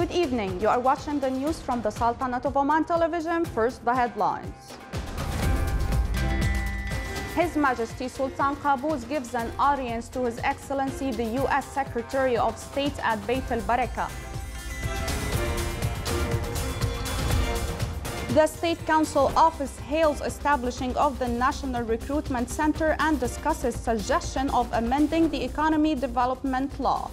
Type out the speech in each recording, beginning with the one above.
Good evening. You are watching the news from the Sultanate of Oman television. First, the headlines. His Majesty Sultan Qaboos gives an audience to His Excellency the U.S. Secretary of State at Beit al-Barakah. The State Council Office hails establishing of the National Recruitment Center and discusses suggestion of amending the Economy Development Law.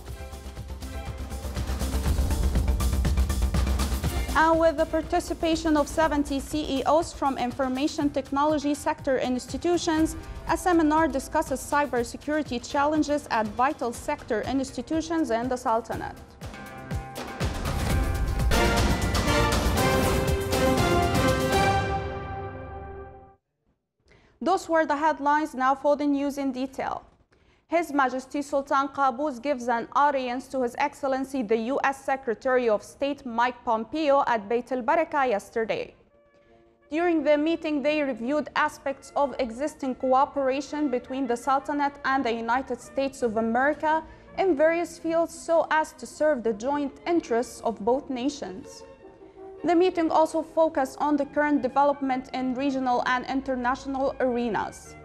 And with the participation of 70 CEOs from information technology sector institutions, a seminar discusses cybersecurity challenges at vital sector institutions in the Sultanate. Those were the headlines. Now for the news in detail. His Majesty Sultan Qaboos gives an audience to His Excellency the U.S. Secretary of State Mike Pompeo at Beit al-Barakah yesterday. During the meeting, they reviewed aspects of existing cooperation between the Sultanate and the United States of America in various fields so as to serve the joint interests of both nations. The meeting also focused on the current development in regional and international arenas.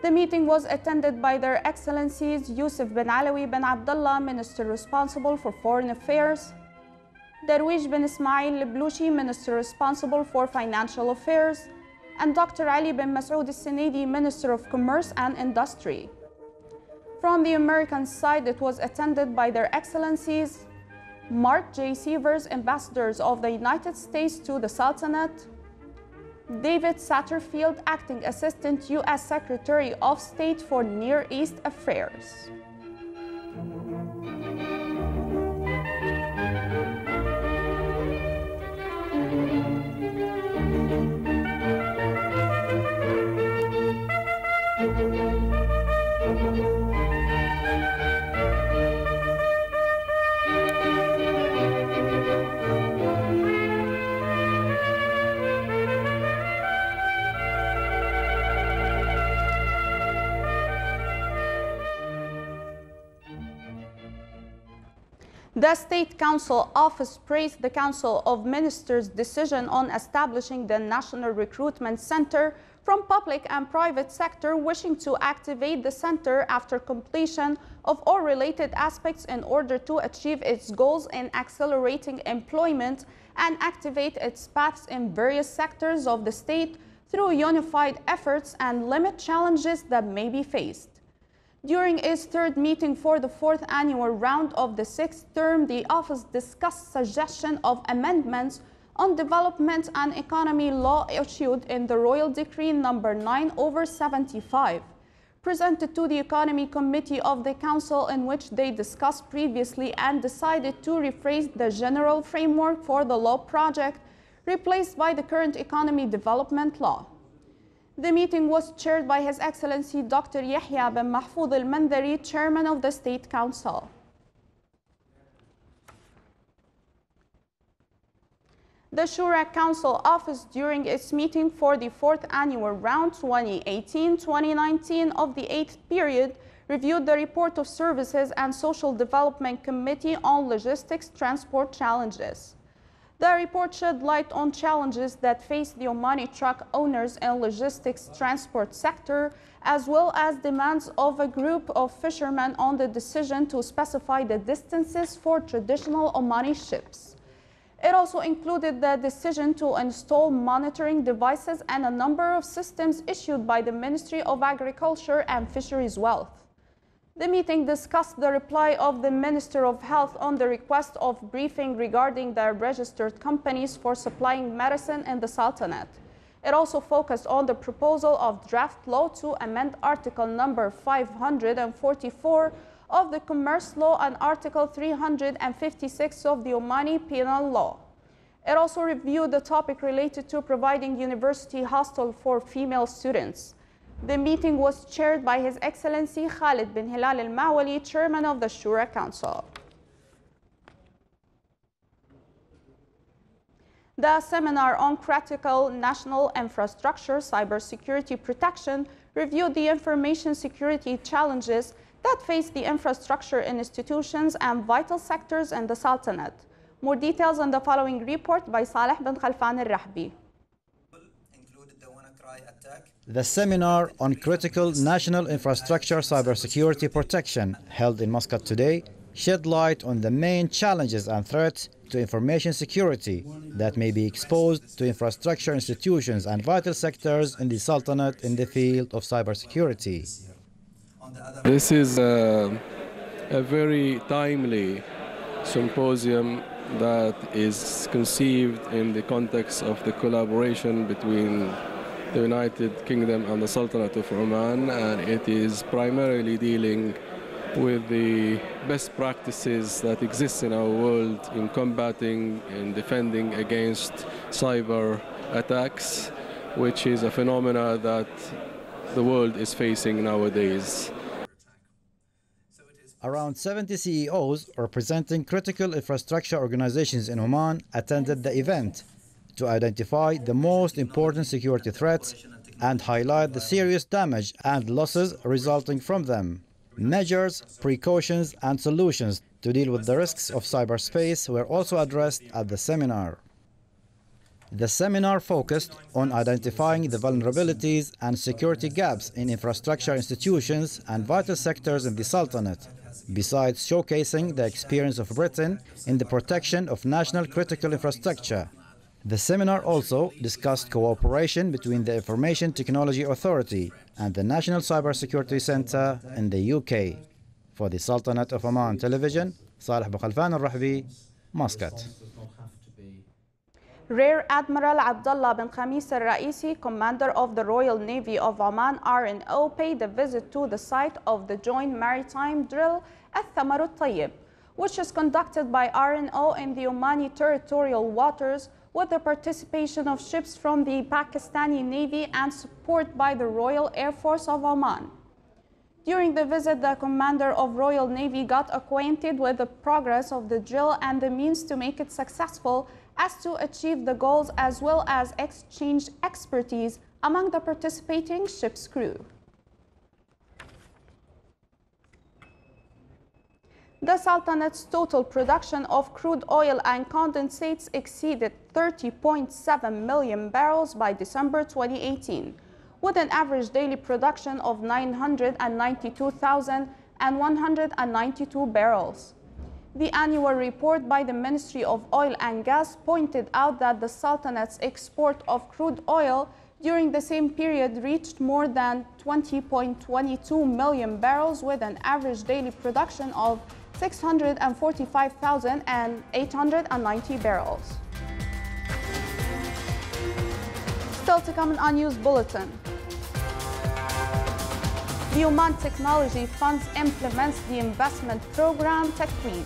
The meeting was attended by Their Excellencies Yusuf bin Alawi bin Abdullah, Minister responsible for Foreign Affairs, Darwish bin Ismail Leblouchi, Minister responsible for Financial Affairs, and Dr. Ali bin Masoud al-Sinadi, Minister of Commerce and Industry. From the American side, it was attended by Their Excellencies Mark J. Severs, Ambassadors of the United States to the Sultanate, David Satterfield, Acting Assistant U.S. Secretary of State for Near East Affairs. The State Council Office praised the Council of Ministers' decision on establishing the National Recruitment Center from public and private sector wishing to activate the center after completion of all related aspects in order to achieve its goals in accelerating employment and activate its paths in various sectors of the state through unified efforts and limit challenges that may be faced. During its third meeting for the fourth annual round of the sixth term, the office discussed suggestion of amendments on development and economy law issued in the Royal Decree number 9/75, presented to the Economy Committee of the Council, in which they discussed previously and decided to rephrase the general framework for the law project, replaced by the current Economy Development Law. The meeting was chaired by His Excellency Dr. Yahya bin Mahfoud al-Mandari, Chairman of the State Council. The Shura Council Office, during its meeting for the fourth annual round 2018-2019 of the 8th period, reviewed the report of Services and Social Development Committee on Logistics Transport Challenges. The report shed light on challenges that face the Omani truck owners and logistics transport sector, as well as demands of a group of fishermen on the decision to specify the distances for traditional Omani ships. It also included the decision to install monitoring devices and a number of systems issued by the Ministry of Agriculture and Fisheries Wealth. The meeting discussed the reply of the Minister of Health on the request of briefing regarding the registered companies for supplying medicine in the Sultanate. It also focused on the proposal of draft law to amend Article number 544 of the Commerce Law and Article 356 of the Omani Penal Law. It also reviewed the topic related to providing university hostel for female students. The meeting was chaired by His Excellency Khalid bin Hilal al-Mawali, Chairman of the Shura Council. The seminar on critical national infrastructure cybersecurity protection reviewed the information security challenges that face the infrastructure institutions and vital sectors in the Sultanate. More details on the following report by Saleh bin Khalfan al-Rahbi. The seminar on critical national infrastructure cybersecurity protection held in Muscat today shed light on the main challenges and threats to information security that may be exposed to infrastructure institutions and vital sectors in the Sultanate in the field of cybersecurity. This is a very timely symposium that is conceived in the context of the collaboration between the United Kingdom and the Sultanate of Oman, and it is primarily dealing with the best practices that exist in our world in combating and defending against cyber attacks, which is a phenomena that the world is facing nowadays. Around 70 CEOs representing critical infrastructure organizations in Oman attended the event to identify the most important security threats and highlight the serious damage and losses resulting from them. Measures, precautions, and solutions to deal with the risks of cyberspace were also addressed at the seminar. The seminar focused on identifying the vulnerabilities and security gaps in infrastructure institutions and vital sectors in the Sultanate, besides showcasing the experience of Britain in the protection of national critical infrastructure. The seminar also discussed cooperation between the Information Technology Authority and the National Cybersecurity Center in the UK. For the Sultanate of Oman Television, Saleh bin Khalfan al-Rahbi, Muscat. Rear Admiral Abdullah bin Khamis al-Raisi, commander of the Royal Navy of Oman RNO, paid a visit to the site of the joint maritime drill at Thamar al-Tayyib, which is conducted by RNO in the Omani territorial waters with the participation of ships from the Pakistani Navy and support by the Royal Air Force of Oman. During the visit, the commander of Royal Navy got acquainted with the progress of the drill and the means to make it successful as to achieve the goals, as well as exchange expertise among the participating ship's crew. The Sultanate's total production of crude oil and condensates exceeded 30.7 million barrels by December 2018, with an average daily production of 992,192 barrels. The annual report by the Ministry of Oil and Gas pointed out that the Sultanate's export of crude oil during the same period reached more than 20.22 million barrels, with an average daily production of 645,890 barrels. Still to come in on News Bulletin. The Oman Technology Funds implements the investment program Treasury.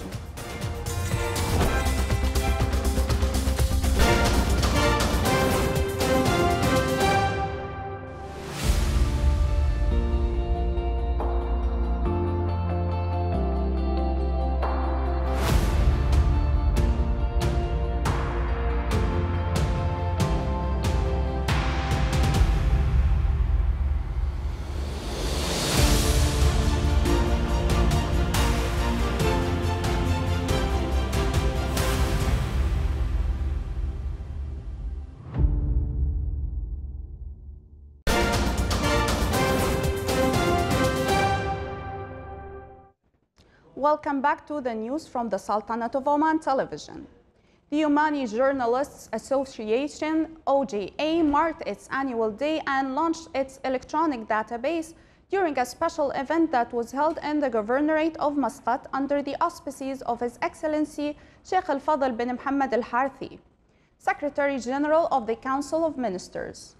Welcome back to the news from the Sultanate of Oman Television. The Omani Journalists Association, OJA, marked its annual day and launched its electronic database during a special event that was held in the Governorate of Muscat under the auspices of His Excellency Sheikh Al-Fadl bin Mohammed Al-Harthi, Secretary General of the Council of Ministers.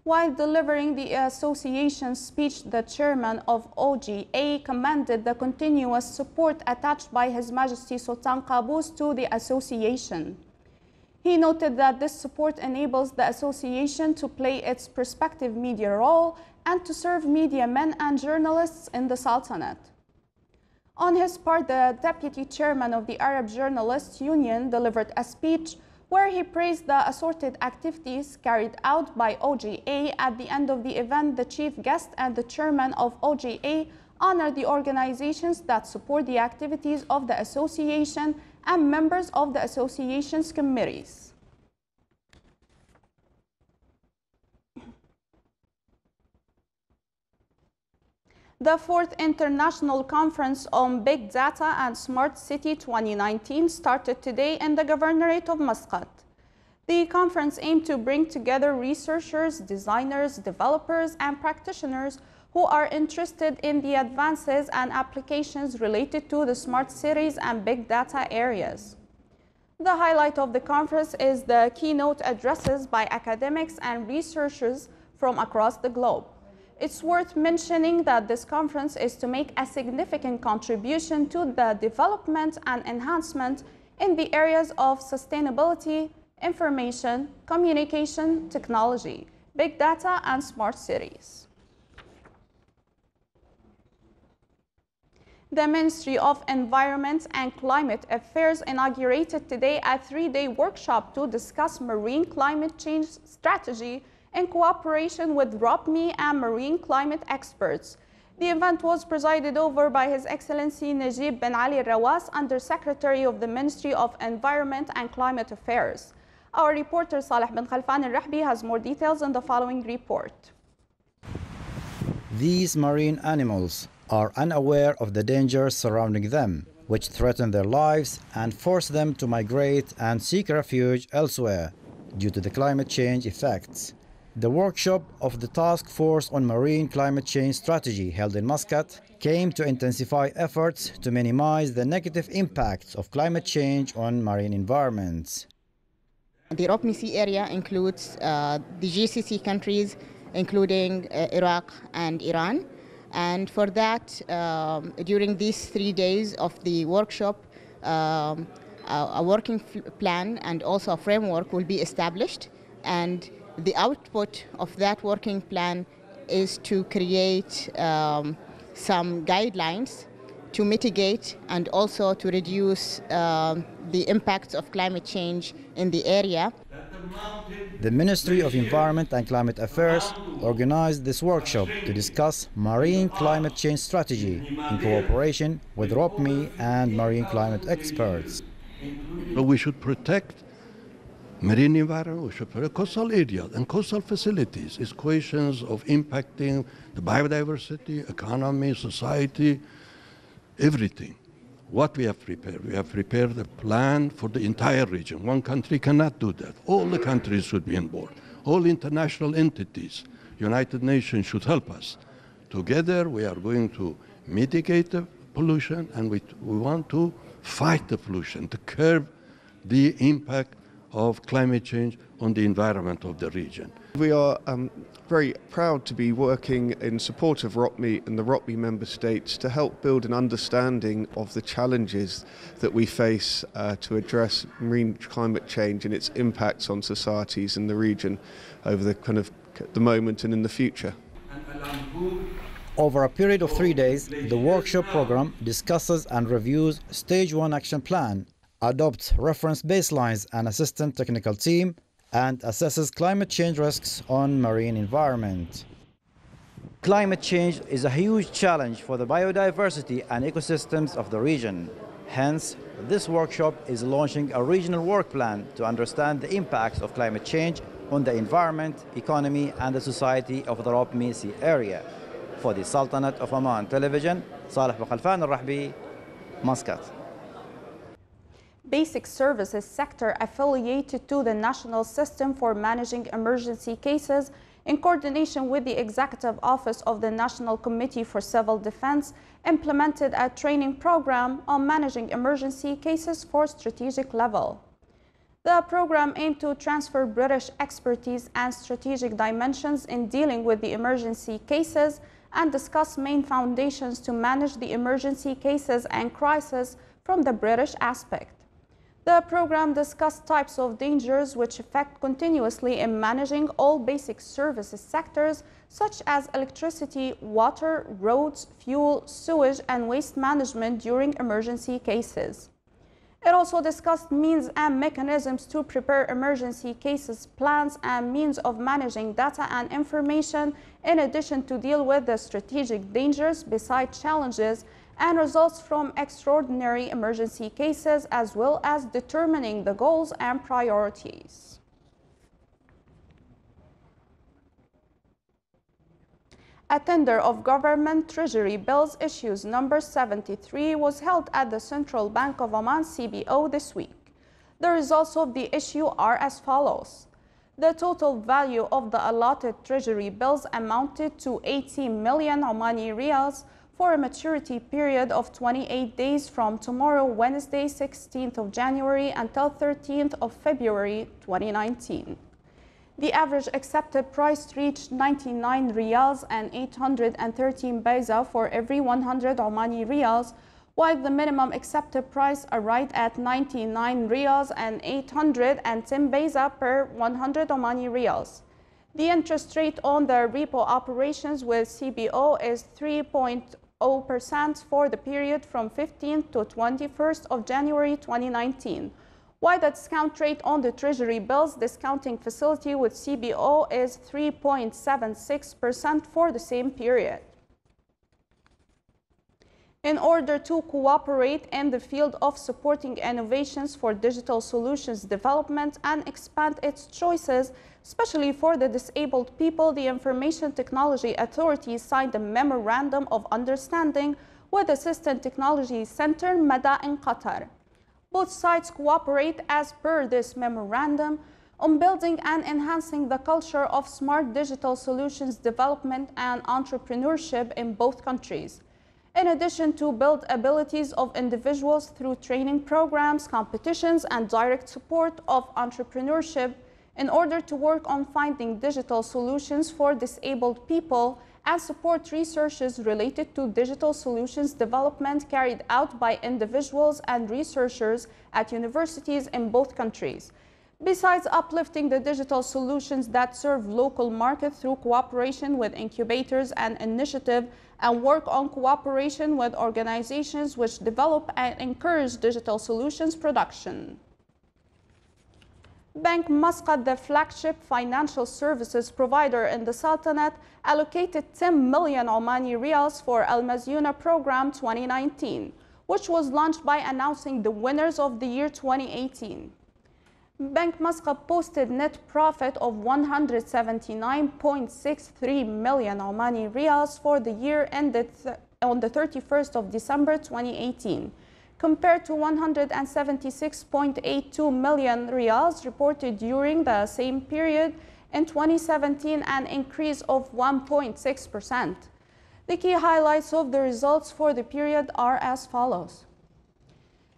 While delivering the association's speech, the chairman of OJA commended the continuous support attached by His Majesty Sultan Qaboos to the association. He noted that this support enables the association to play its prospective media role and to serve media men and journalists in the Sultanate. On his part, the deputy chairman of the Arab Journalists Union delivered a speech where he praised the assorted activities carried out by OJA. At the end of the event, the chief guest and the chairman of OJA honor the organizations that support the activities of the association and members of the association's committees. The 4th International Conference on Big Data and Smart City 2019 started today in the Governorate of Muscat. The conference aimed to bring together researchers, designers, developers, and practitioners who are interested in the advances and applications related to the smart cities and big data areas. The highlight of the conference is the keynote addresses by academics and researchers from across the globe. It's worth mentioning that this conference is to make a significant contribution to the development and enhancement in the areas of sustainability, information, communication, technology, big data, and smart cities. The Ministry of Environment and Climate Affairs inaugurated today a 3-day workshop to discuss marine climate change strategy in cooperation with ROPME and marine climate experts. The event was presided over by His Excellency Najib bin Ali Rawas, Under-Secretary of the Ministry of Environment and Climate Affairs. Our reporter Saleh bin Khalfan al-Rahbi has more details in the following report. These marine animals are unaware of the dangers surrounding them, which threaten their lives and force them to migrate and seek refuge elsewhere due to the climate change effects. The workshop of the Task Force on Marine Climate Change Strategy held in Muscat came to intensify efforts to minimize the negative impacts of climate change on marine environments. The ROPME Sea area includes the GCC countries, including Iraq and Iran. And for that, during these 3 days of the workshop, a working plan and also a framework will be established. And the output of that working plan is to create some guidelines to mitigate and also to reduce the impacts of climate change in the area. The Ministry of Environment and Climate Affairs organized this workshop to discuss marine climate change strategy in cooperation with ROPME and marine climate experts. We should protect marine environment, we should protect coastal areas and coastal facilities. It's questions of impacting the biodiversity, economy, society, everything. What we have prepared a plan for the entire region. One country cannot do that. All the countries should be on board. All international entities, United Nations should help us. Together we are going to mitigate the pollution, and we want to fight the pollution, to curb the impact of climate change on the environment of the region. We are very proud to be working in support of ROPME and the ROPME member states to help build an understanding of the challenges that we face to address marine climate change and its impacts on societies in the region over the moment and in the future. Over a period of 3 days, the workshop program discusses and reviews Stage 1 Action Plan, adopts reference baselines and assistant technical team, and assesses climate change risks on marine environment. Climate change is a huge challenge for the biodiversity and ecosystems of the region. Hence, this workshop is launching a regional work plan to understand the impacts of climate change on the environment, economy, and the society of the ROPME Sea area. For the Sultanate of Oman Television, Saleh bin Khalfan al-Rahbi, Muscat. Basic services sector affiliated to the National System for Managing Emergency Cases, in coordination with the Executive Office of the National Committee for Civil Defense, implemented a training program on managing emergency cases for strategic level. The program aimed to transfer British expertise and strategic dimensions in dealing with the emergency cases and discuss main foundations to manage the emergency cases and crises from the British aspect. The program discussed types of dangers which affect continuously in managing all basic services sectors such as electricity, water, roads, fuel, sewage, and waste management during emergency cases. It also discussed means and mechanisms to prepare emergency cases, plans, and means of managing data and information, in addition to deal with the strategic dangers besides challenges and results from extraordinary emergency cases, as well as determining the goals and priorities. A tender of government Treasury Bills issues number 73 was held at the Central Bank of Oman CBO this week. The results of the issue are as follows. The total value of the allotted Treasury Bills amounted to 80 million Omani riyals for a maturity period of 28 days from tomorrow, Wednesday, 16th of January until 13th of February 2019. The average accepted price reached 99 riyals and 813 paisa for every 100 Omani riyals, while the minimum accepted price arrived at 99 riyals and 810 paisa per 100 Omani riyals. The interest rate on the repo operations with CBO is 3.0% for the period from 15th to 21st of January 2019. While the discount rate on the Treasury Bills discounting facility with CBO is 3.76% for the same period. In order to cooperate in the field of supporting innovations for digital solutions development and expand its choices, especially for the disabled people, the Information Technology Authority signed a Memorandum of Understanding with Assistant Technology Center MEDA in Qatar. Both sides cooperate as per this memorandum on building and enhancing the culture of smart digital solutions development and entrepreneurship in both countries. In addition to build abilities of individuals through training programs, competitions, and direct support of entrepreneurship in order to work on finding digital solutions for disabled people and support researches related to digital solutions development carried out by individuals and researchers at universities in both countries. Besides uplifting the digital solutions that serve local markets through cooperation with incubators and initiatives and work on cooperation with organizations which develop and encourage digital solutions production. Bank Muscat, the flagship financial services provider in the Sultanate, allocated 10 million Omani riyals for Al Mazyuna Program 2019, which was launched by announcing the winners of the year 2018. Bank Muscat posted net profit of 179.63 million Omani riyals for the year ended on the 31st of December 2018. Compared to 176.82 million riyals reported during the same period in 2017, an increase of 1.6%. The key highlights of the results for the period are as follows.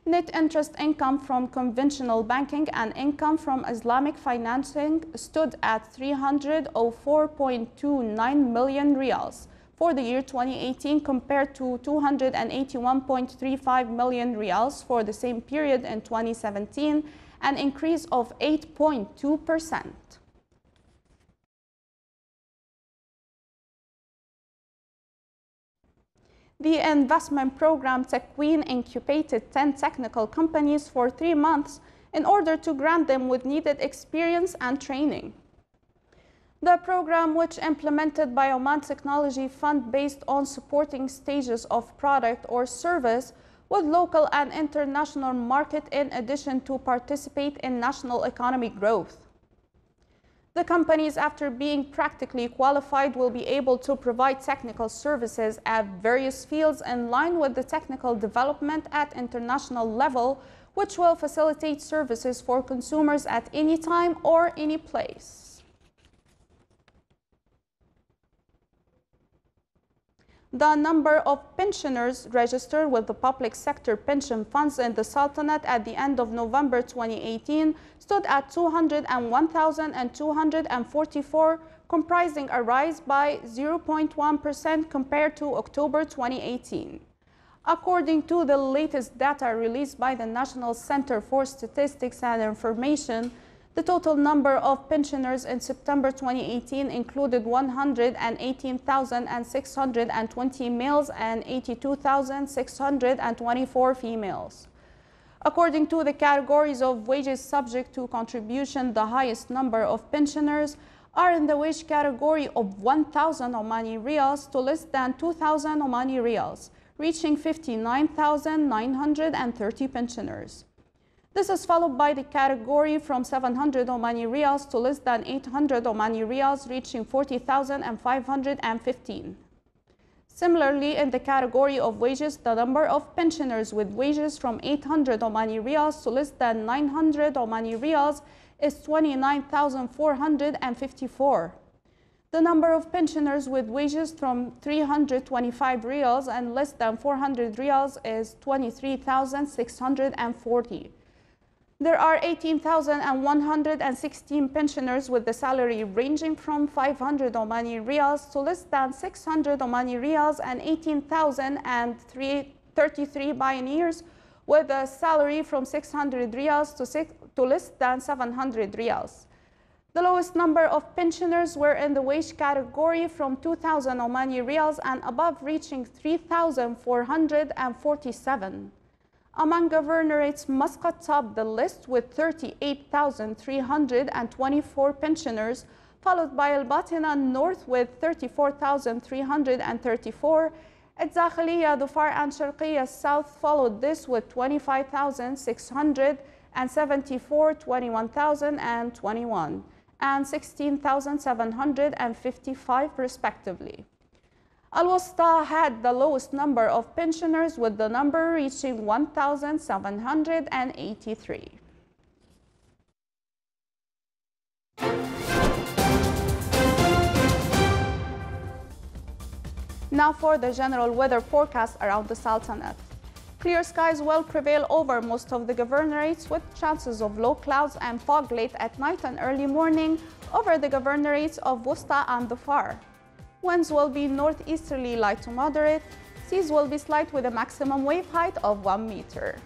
Net interest income from conventional banking and income from Islamic financing stood at 304.29 million riyals for the year 2018 compared to 281.35 million riyals for the same period in 2017, an increase of 8.2%. The investment program Takween incubated 10 technical companies for 3 months in order to grant them with needed experience and training. The program, which implemented by Oman Technology Fund based on supporting stages of product or service with local and international market in addition to participate in national economic growth. The companies, after being practically qualified, will be able to provide technical services at various fields in line with the technical development at international level, which will facilitate services for consumers at any time or any place. The number of pensioners registered with the public sector pension funds in the Sultanate at the end of November 2018 stood at 201,244, comprising a rise by 0.1% compared to October 2018. According to the latest data released by the National Center for Statistics and Information, the total number of pensioners in September 2018 included 118,620 males and 82,624 females. According to the categories of wages subject to contribution, the highest number of pensioners are in the wage category of 1,000 Omani riyals to less than 2,000 Omani riyals, reaching 59,930 pensioners. This is followed by the category from 700 Omani riyals to less than 800 Omani riyals, reaching 40,515. Similarly, in the category of wages, the number of pensioners with wages from 800 Omani riyals to less than 900 Omani riyals is 29,454. The number of pensioners with wages from 325 riyals and less than 400 riyals is 23,640. There are 18,116 pensioners with the salary ranging from 500 Omani riyals to less than 600 Omani riyals and 18,033 pioneers with a salary from 600 riyals to less than 700 riyals. The lowest number of pensioners were in the wage category from 2,000 Omani riyals and above, reaching 3,447. Among governorates, Muscat topped the list with 38,324 pensioners, followed by Al-Batina North with 34,334. Al-Dakhiliya, Dhufar and Sharqiya South followed this with 25,674, 21,021, and 16,755 respectively. Al-Wusta had the lowest number of pensioners, with the number reaching 1,783. Now for the general weather forecast around the Sultanate. Clear skies will prevail over most of the governorates, with chances of low clouds and fog late at night and early morning over the governorates of Wusta and Dhufar. Winds will be northeasterly light to moderate. Seas will be slight with a maximum wave height of 1 meter.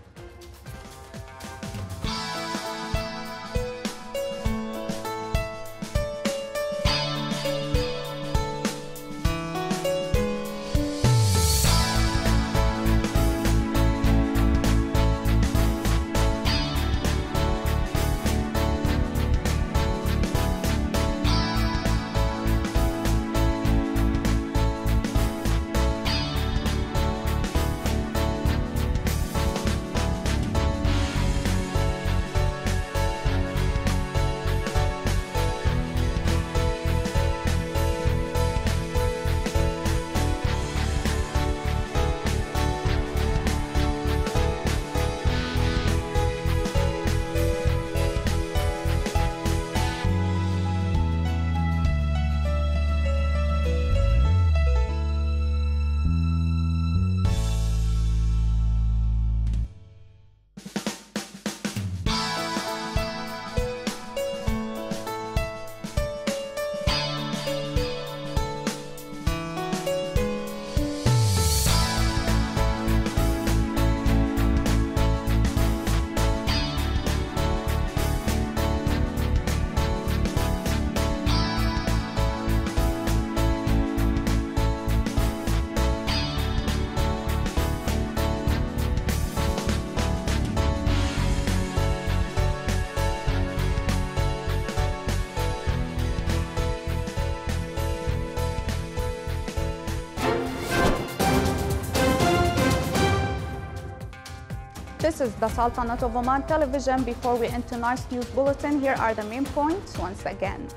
This is the Sultanate of Oman television. Before we enter tonight's news bulletin, here are the main points once again.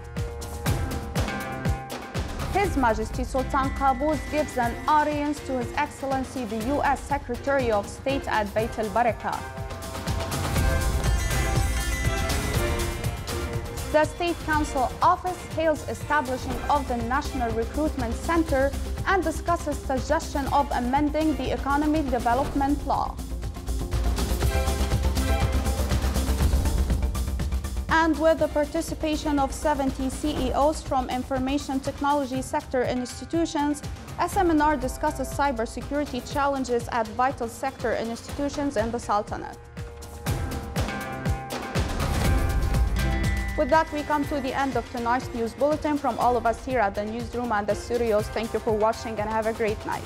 His Majesty Sultan Qaboos gives an audience to His Excellency the U.S. Secretary of State at Bayt al-Barakah. The State Council Office hails establishing of the National Recruitment Center and discusses suggestion of amending the Economic Development Law. And with the participation of 70 CEOs from information technology sector institutions, a seminar discusses cybersecurity challenges at vital sector institutions in the Sultanate. With that, we come to the end of tonight's news bulletin. From all of us here at the newsroom and the studios, thank you for watching and have a great night.